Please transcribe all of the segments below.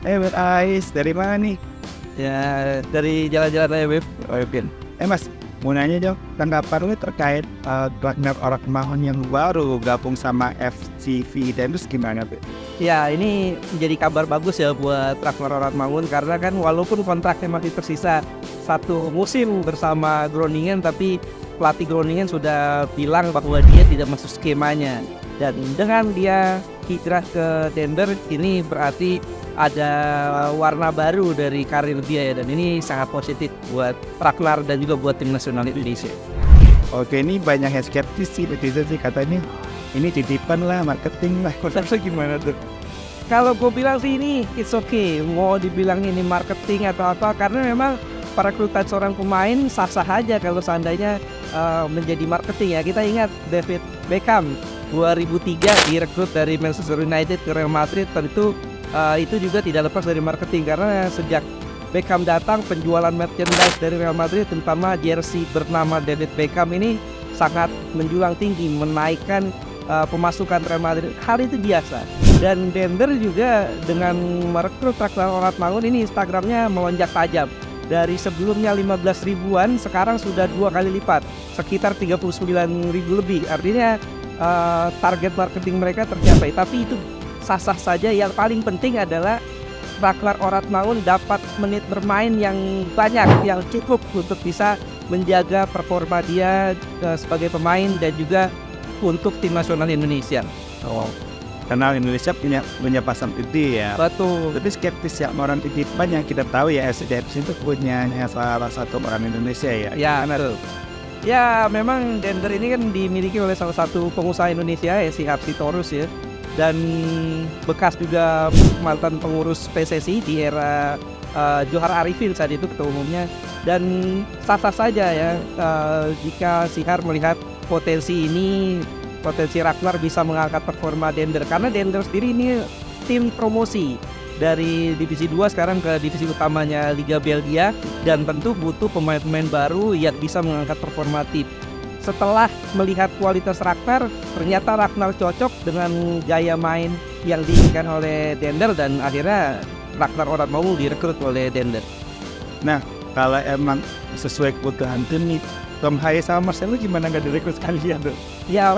Bang Ais, dari mana nih? Ya, dari jalan-jalan aja, Beb. Mas, mau nanya dong, tanggapan lu terkait Ragnar Orkmangon yang baru gabung sama FCV dan terus gimana, Beb? Ya, ini menjadi kabar bagus ya buat Ragnar Orkmangon karena kan walaupun kontraknya masih tersisa 1 musim bersama Groningen, tapi pelatih Groningen sudah bilang bahwa dia tidak masuk skemanya. Dan dengan dia hijrah ke Denver, ini berarti ada warna baru dari karir dia ya, dan ini sangat positif buat Ragnar dan juga buat tim nasional Indonesia. Oke, ini banyak yang skeptis sih, netizen sih katanya ini titipan lah, marketing lah. Konsepnya gimana tuh? Kalau gue bilang sih ini it's okay, mau dibilang ini marketing atau apa, karena memang perekrutan seorang pemain sah-sah aja kalau seandainya menjadi marketing ya. Kita ingat David Beckham 2003 direkrut dari Manchester United ke Real Madrid, tentu itu juga tidak lepas dari marketing karena sejak Beckham datang penjualan merchandise dari Real Madrid terutama jersey bernama David Beckham ini sangat menjulang tinggi, menaikkan pemasukan Real Madrid. Hal itu biasa. Dan Denver juga dengan merekrut Ragnar Orkmangon ini Instagramnya melonjak tajam. Dari sebelumnya 15 ribuan sekarang sudah 2 kali lipat, sekitar 39 ribu lebih. Artinya target marketing mereka tercapai. Tapi itu sah-sah saja. Yang paling penting adalah Ragnar Orkmangon dapat menit bermain yang banyak, yang cukup untuk bisa menjaga performa dia sebagai pemain dan juga untuk tim nasional Indonesia. Karena Indonesia punya pasang itu ya. Betul. Tapi skeptis ya orang titipan yang kita tahu ya, SDFC itu punya salah satu orang Indonesia ya. Ya, betul. Ya, memang Denver ini kan dimiliki oleh salah satu pengusaha Indonesia ya, si Sitorus ya. Dan bekas juga mantan pengurus PSSI di era Johar Arifin saat itu ketua umumnya. Dan sah-sah saja ya jika Sihar melihat potensi Ragnar bisa mengangkat performa Denver. Karena Denver sendiri ini tim promosi dari divisi 2 sekarang ke divisi utamanya Liga Belgia, dan tentu butuh pemain-pemain baru yang bisa mengangkat performa tim. Setelah melihat kualitas Ragnar, ternyata Ragnar cocok dengan gaya main yang diinginkan oleh Denver dan akhirnya Ragnar Orkmangon direkrut oleh Denver. Nah, kalau emang sesuai kebutuhan tim nih, Tom Haye sama Marcelo gimana nggak direkrut sekalian tuh? Ya,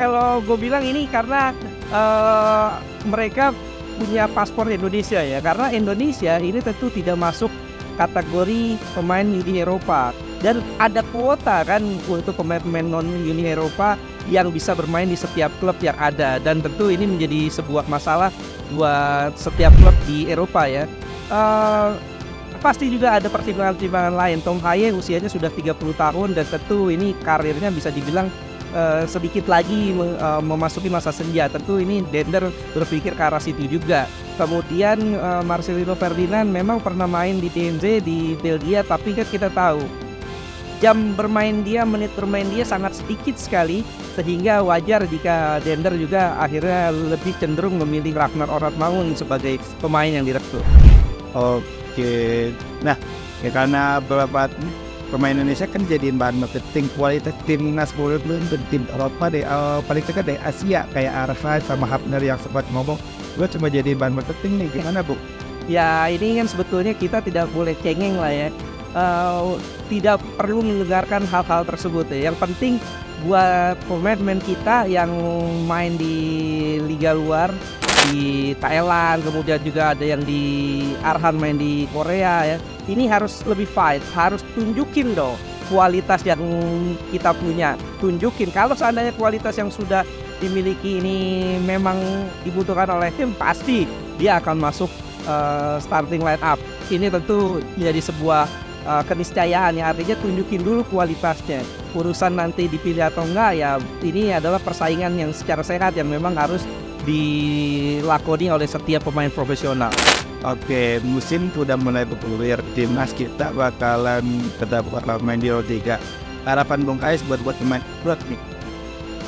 kalau gue bilang ini karena mereka punya paspor Indonesia ya, karena Indonesia ini tentu tidak masuk kategori pemain Uni Eropa. Dan ada kuota kan untuk pemain-pemain non-Uni Eropa yang bisa bermain di setiap klub yang ada. Dan tentu ini menjadi sebuah masalah buat setiap klub di Eropa ya. Pasti juga ada pertimbangan-pertimbangan lain. Tom Haye usianya sudah 30 tahun dan tentu ini karirnya bisa dibilang sedikit lagi memasuki masa senja. Tentu ini Denver berpikir ke arah situ juga. Kemudian Marcelino Ferdinand memang pernah main di TNZ di Belgia, tapi kan kita tahu jam bermain dia, menit bermain dia sangat sedikit sekali, sehingga wajar jika Denver juga akhirnya lebih cenderung memilih Ragnar Orkmangon sebagai pemain yang direkrut. Oke, nah ya karena beberapa pemain Indonesia kan jadiin bahan marketing kualitas timnas bola belum tim Eropa deh, paling dekat dari Asia kayak Arafat sama Hapner yang sempat ngomong, gue cuma jadiin bahan marketing nih, gimana Bu? Ya ini kan sebetulnya kita tidak boleh cengeng lah ya. Tidak perlu mendengarkan hal-hal tersebut ya. Yang penting buat pemain-pemain kita yang main di liga luar, di Thailand, kemudian juga ada yang di Arhan main di Korea ya, ini harus lebih fight, harus tunjukin dong kualitas yang kita punya. Tunjukin kalau seandainya kualitas yang sudah dimiliki ini memang dibutuhkan oleh tim, pasti dia akan masuk starting line up. Ini tentu menjadi sebuah keniscayaan ya, artinya tunjukin dulu kualitasnya. Urusan nanti dipilih atau enggak ya, ini adalah persaingan yang secara sehat yang memang harus dilakoni oleh setiap pemain profesional. Oke, musim sudah mulai bergulir, timnas kita bakalan tetap main di Euro 3. Harapan Bung Ais buat pemain abroad nih?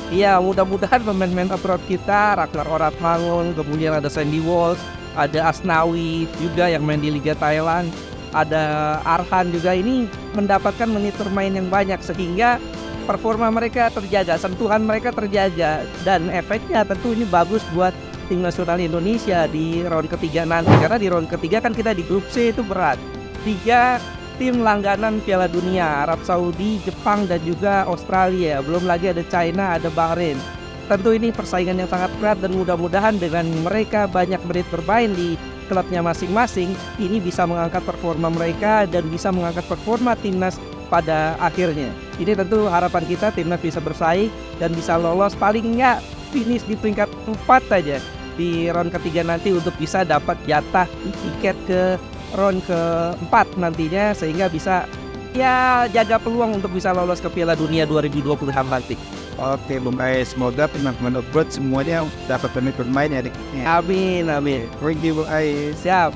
Iya, mudah-mudahan pemain-pemain abroad kita, Ragnar Orkmangon, kemudian ada Sandy Walsh, ada Asnawi juga yang main di Liga Thailand, ada Arhan juga, ini mendapatkan menit bermain yang banyak sehingga performa mereka terjaga, sentuhan mereka terjaga, dan efeknya tentu ini bagus buat tim nasional Indonesia di round ketiga nanti. Karena di round ketiga kan kita di grup C itu berat. 3 tim langganan Piala Dunia, Arab Saudi, Jepang, dan juga Australia. Belum lagi ada China, ada Bahrain. Tentu ini persaingan yang sangat berat dan mudah-mudahan dengan mereka banyak menit bermain di klubnya masing-masing, ini bisa mengangkat performa mereka dan bisa mengangkat performa timnas pada akhirnya. Ini tentu harapan kita timnas bisa bersaing dan bisa lolos paling nggak finish di peringkat 4 aja di round ketiga nanti untuk bisa dapat jatah tiket ke round keempat nantinya, sehingga bisa ya jaga peluang untuk bisa lolos ke Piala Dunia 2026 nanti. Oke, Bung Ais, semoga pemain-pemain abroad semuanya dapat bermain ya. Amin, amin. Thank you, Bung Ais. Siap.